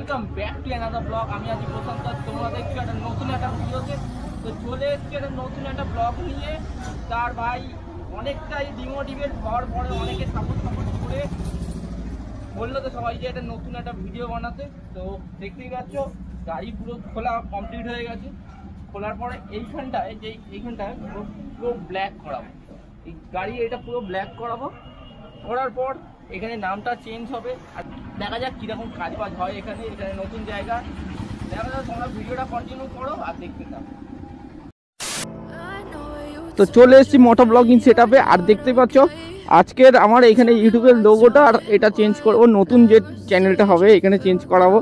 Welcome back to another blog. আমি আছি প্রশান্ত, তোমরা দেখছো একটা নতুন একটা ভিডিওতে। তো চলে এসছি একটা নতুন একটা ব্লগ নিয়ে। তার ভাই অনেকটাই ডিমোটিভেট হওয়ার পরে অনেকে সাপোর্ট করে বললো তো সবাই যে একটা নতুন একটা ভিডিও বানাতে। তো দেখতেই পাচ্ছ গাড়ি পুরো খোলা কমপ্লিট হয়ে গেছে। খোলার পরে এইখানটায় পুরো ব্ল্যাক করাবো এই গাড়ি, এটা পুরো ব্ল্যাক করাবো। করার পর এখানে নামটা চেঞ্জ হবে আর দেখা যাক কীরকম কাজ বাজ হয় এখানে নতুন জায়গা। দেখা যাক, তোমরা ভিডিওটা কন্টিনিউ করো আর দেখতে থাকো। তো চলে এসেছি মোটো ব্লগিং সেট আপে। আর দেখতে পাচ্ছ আজকের আমার এখানে ইউটিউবের লোগোটা আর এটা চেঞ্জ করবো, নতুন যে চ্যানেলটা হবে এখানে চেঞ্জ করাবো।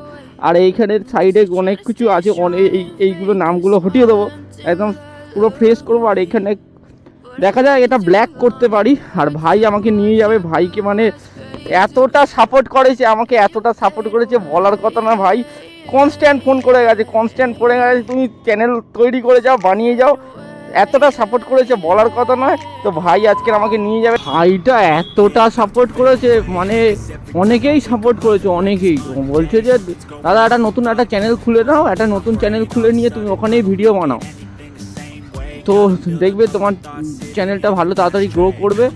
আর এইখানের সাইডে অনেক কিছু আছে, এইগুলো নামগুলো হটিয়ে দেবো, একদম পুরো ফ্রেশ করবো। আর এখানে দেখা যায় এটা ব্ল্যাক করতে পারি। আর ভাই আমাকে নিয়ে যাবে, ভাইকে মানে এতটা সাপোর্ট করেছে, আমাকে এতটা সাপোর্ট করেছে বলার কথা না। ভাই কনস্ট্যান্ট ফোন করে গেছে, তুমি চ্যানেল তৈরি করে যাও, বানিয়ে যাও, এতটা সাপোর্ট করেছে বলার কথা নয়। তো ভাই আজকে আমাকে নিয়ে যাবে। ভাইটা এতটা সাপোর্ট করেছে, মানে অনেকেই সাপোর্ট করেছে, অনেকেই বলছে যে দাদা একটা নতুন একটা চ্যানেল খুলে নাও, একটা নতুন চ্যানেল খুলে নিয়ে তুমি ওখানেই ভিডিও বানাও। তো দেখবে তোমার চ্যানেলটা ভালো তাড়াতাড়ি গ্রো করবে।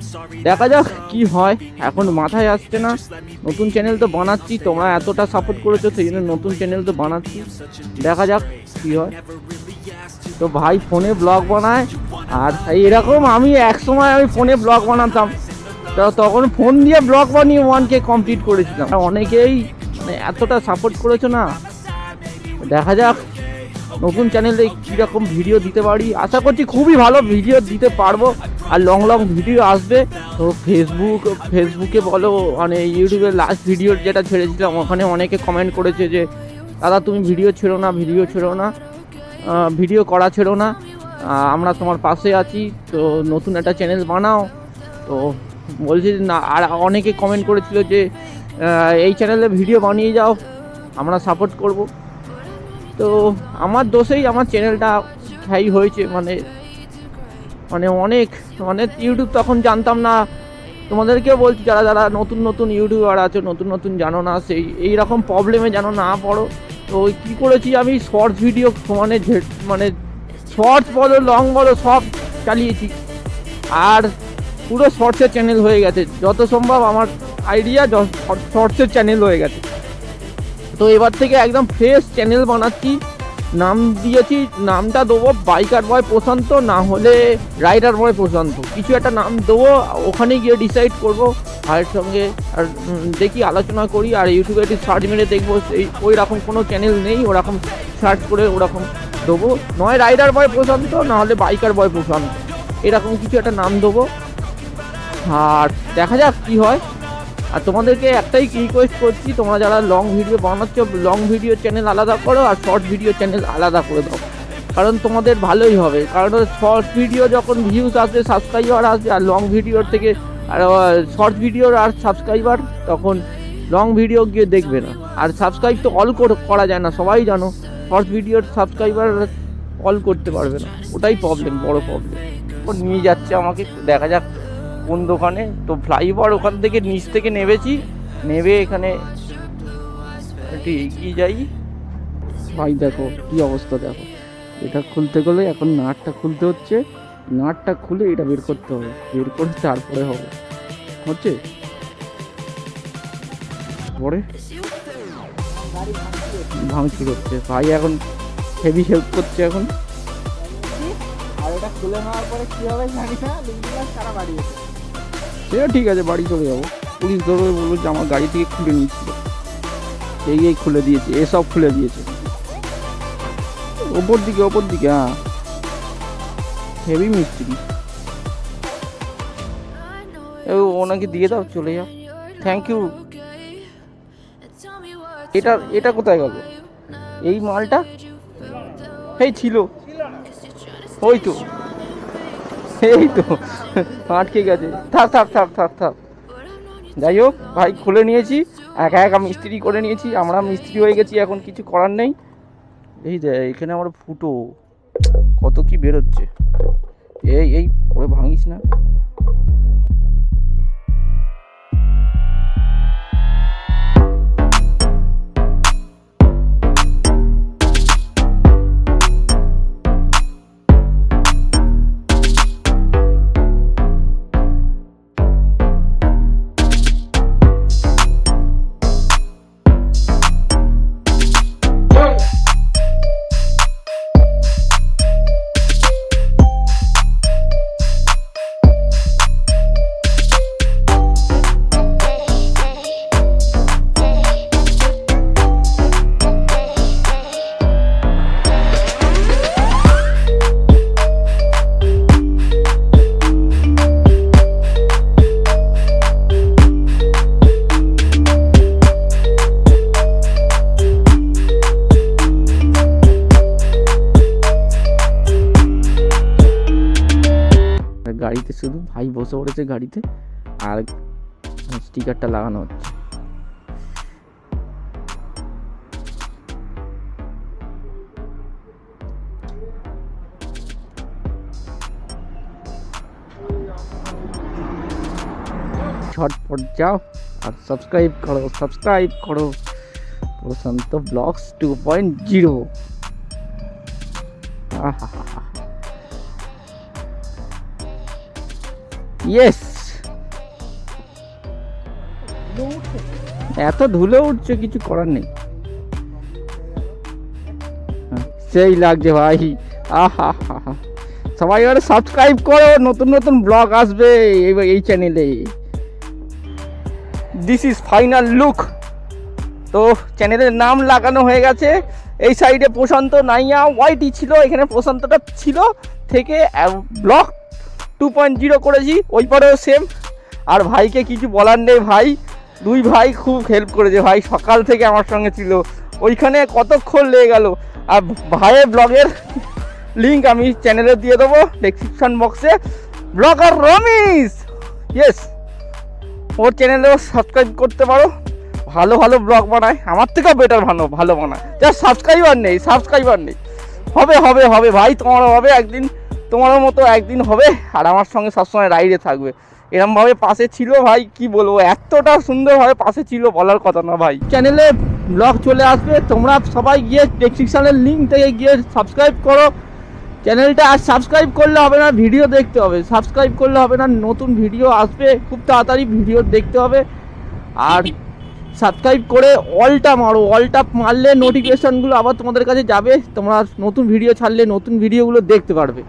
দেখা যাক কি হয়, এখন মাথায় আসছে না। নতুন চ্যানেল তো বানাচ্ছি, তোমরা এতটা সাপোর্ট করেছো সেই জন্য নতুন চ্যানেল তো বানাচ্ছি, দেখা যাক কি হয়। তো ভাই ফোনে ব্লগ বানায়, আর এরকম আমি একসময় ফোনে ব্লগ বানাতাম, তো তখন ফোন দিয়ে ব্লগ বানিয়ে 1K কমপ্লিট করেছিলাম। অনেকেই মানে এতটা সাপোর্ট করেছো না, দেখা যাক নতুন চ্যানেলে কীরকম ভিডিও দিতে পারি। আশা করছি খুবই ভালো ভিডিও দিতে পারবো, আর লং ভিডিও আসবে। তো ফেসবুকে বলো, মানে ইউটিউবে লাস্ট ভিডিও যেটা ছেড়েছিলাম ওখানে অনেকে কমেন্ট করেছে যে দাদা তুমি ভিডিও ছেড়ো না, ভিডিও করা ছেড়ো না, আমরা তোমার পাশে আছি, তো নতুন একটা চ্যানেল বানাও। তো বলছি না, আর অনেকে কমেন্ট করেছিল যে এই চ্যানেলে ভিডিও বানিয়ে যাও, আমরা সাপোর্ট করব। তো আমার দোষেই আমার চ্যানেলটা হাই হয়েছে, মানে অনেক ইউটিউব তখন জানতাম না। তোমাদেরকেও বলছি যারা নতুন ইউটিউবার আছে, নতুন জানো না, সেই এইরকম প্রবলেমে যেন না পড়ো। তো কী করেছি আমি, শর্টস ভিডিও মানে শর্টস বলো লং বলো সব চালিয়েছি, আর পুরো শর্টসের চ্যানেল হয়ে গেছে। যত সম্ভব আমার আইডিয়া শর্টসের চ্যানেল হয়ে গেছে। তো এবার থেকে একদম ফ্রেশ চ্যানেল বানাচ্ছি, নাম দিয়েছি, নামটা দেবো বাইকার বয় প্রশান্ত, না হলে রাইডার বয় প্রশান্ত, কিছু একটা নাম দেবো। ওখানে গিয়ে ডিসাইড করবো ভাইয়ের সঙ্গে, আর দেখি আলোচনা করি। আর ইউটিউবে একটু সার্চ মেরে দেখবো ওই রকম কোনো চ্যানেল নেই, ওরকম সার্চ করে ওরকম দেবো, নয় রাইডার বয় প্রশান্ত, না হলে বাইকার বয় প্রশান্ত, এরকম কিছু একটা নাম দেবো। আর দেখা যাক কী হয়। আর তোমাদেরকে একটাই রিকোয়েস্ট করছি, তোমরা যারা লং ভিডিও বানাচ্ছ, লং ভিডিও চ্যানেল আলাদা করো আর শর্ট ভিডিও চ্যানেল আলাদা করে দাও, কারণ তোমাদের ভালোই হবে। কারণ শর্ট ভিডিও যখন ভিউজ আসবে, সাবস্ক্রাইবার আসবে, আর লং ভিডিওর থেকে আর শর্ট ভিডিওর আর সাবস্ক্রাইবার, তখন লং ভিডিও গিয়ে দেখবে না। আর সাবস্ক্রাইব তো অল করা যায় না, সবাই জানো, শর্ট ভিডিওর সাবস্ক্রাইবার অল করতে পারবে না, ওটাই প্রবলেম, বড় প্রবলেম। নিয়ে যাচ্ছে আমাকে, দেখা যাক কোন দোকানে। তো ফ্লাইওভার ওখান থেকে নিচ থেকে নেবে এখানে একটু এগিয়ে যাই। ভাই দেখো কি অবস্থা, দেখো এটা খুলতে গেলে এখন নাটটা খুলতে হচ্ছে, নাটটা খুলে এটা বের করতে হবে, বের করে তারপরে হচ্ছে পরে ভাঙচুর হচ্ছে। ভাই এখন হেভি হেল্প করছে এখন। আর এটা খুলে নেওয়ার পরে কী হবে জানি না, সারা বাড়ি আছে। সেটা ঠিক আছে, বাড়ি চলে যাবো, পুলিশ ধরবে, বলবো যে আমার গাড়ি থেকে খুলে নিচ্ছিল, এই খুলে দিয়েছে, এসব খুলে দিয়েছে ওপর দিকে। হ্যাঁ হেভি মিস্ত্রি, ওনাকে দিয়ে দাও, চলে যাও, থ্যাংক ইউ। এটা কোথায় গেল এই মালটা? এই ছিল, ওই তো আটকে গেছে, থাক। যাই হোক ভাই, খুলে নিয়েছি, একা মিস্ত্রি করে নিয়েছি, আমরা মিস্ত্রি হয়ে গেছি, এখন কিছু করার নেই। এই এখানে আমার ফুটো কত কি বেরোচ্ছে, এই পরে ভাঙিস না। শুধু ভাই বসে পড়েছে গাড়িতে আর স্টিকারটা লাগানো হচ্ছে। ঝটপট যাও আর সাবস্ক্রাইব করো প্রশান্ত ব্লগস 2.0। ইয়েস, এত ধুলো উঠছে কিছু করার নেই, সেই লাগছে ভাই। আহা সবাই এবারে সাবস্ক্রাইব করো, নতুন নতুন ব্লগ আসবে এই চ্যানেলে। This is final look. তো চ্যানেলের নাম লাগানো হয়ে গেছে। এই সাইডে প্রশান্ত নাইয়া ওয়াইটি ছিল, এখানে প্রশান্তটা ছিল থেকে ব্লগ 2.0 করেছি। ওই পারেও সেম। আর ভাইকে কিছু বলার নেই, ভাই দুই ভাই খুব হেল্প করেছে। ভাই সকাল থেকে আমার সঙ্গে ছিল, ওইখানে কতক্ষণ লেগে গেল। আর ভাইয়ের ব্লগের লিঙ্ক আমি চ্যানেলে দিয়ে দেবো ডেসক্রিপশন বক্সে। ব্লগার রমেশ, ইয়েস, ওর চ্যানেলেও সাবস্ক্রাইব করতে পারো। ভালো ভালো ব্লগ বানায়, আমার থেকেও বেটার ভালো বানায়। জাস্ট সাবস্ক্রাইবার নেই। হবে ভাই, তোমারও হবে একদিন, তোমারও মতো একদিন হবে। আর আমার সঙ্গে সবসময় রাইডে থাকবে। এরমভাবে পাশে ছিল ভাই, কি বলবো, এতটা সুন্দরভাবে পাশে ছিল বলার কথা না ভাই। চ্যানেলে ব্লগ চলে আসবে, তোমরা সবাই গিয়ে ডেসক্রিপশনের লিঙ্ক থেকে গিয়ে সাবস্ক্রাইব করো চ্যানেলটা। আর সাবস্ক্রাইব করলে হবে না, ভিডিও দেখতে হবে। সাবস্ক্রাইব করলে হবে না, নতুন ভিডিও আসবে খুব তাড়াতাড়ি, ভিডিও দেখতে হবে। আর সাবস্ক্রাইব করে অলটা মারো, অলটা মারলে নোটিফিকেশানগুলো আবার তোমাদের কাছে যাবে। তোমরা নতুন ভিডিও ছাড়লে নতুন ভিডিওগুলো দেখতে পারবে।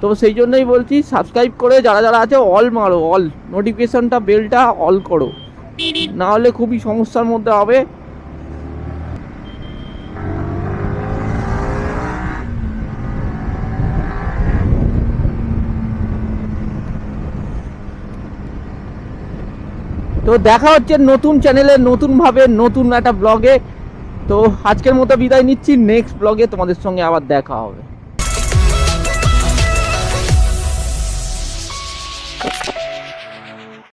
তো সেই জন্যই বলছি সাবস্ক্রাইব করে যারা আছে অল মারো, অল নোটিফিকেশানটা বেলটা অল করো, না হলে খুবই সমস্যার মধ্যে হবে। তো দেখা হচ্ছে নতুন চ্যানেলে, নতুনভাবে, নতুন একটা ব্লগে। তো আজকের মতো বিদায় নিচ্ছি, নেক্সট ব্লগে তোমাদের সঙ্গে আবার দেখা হবে।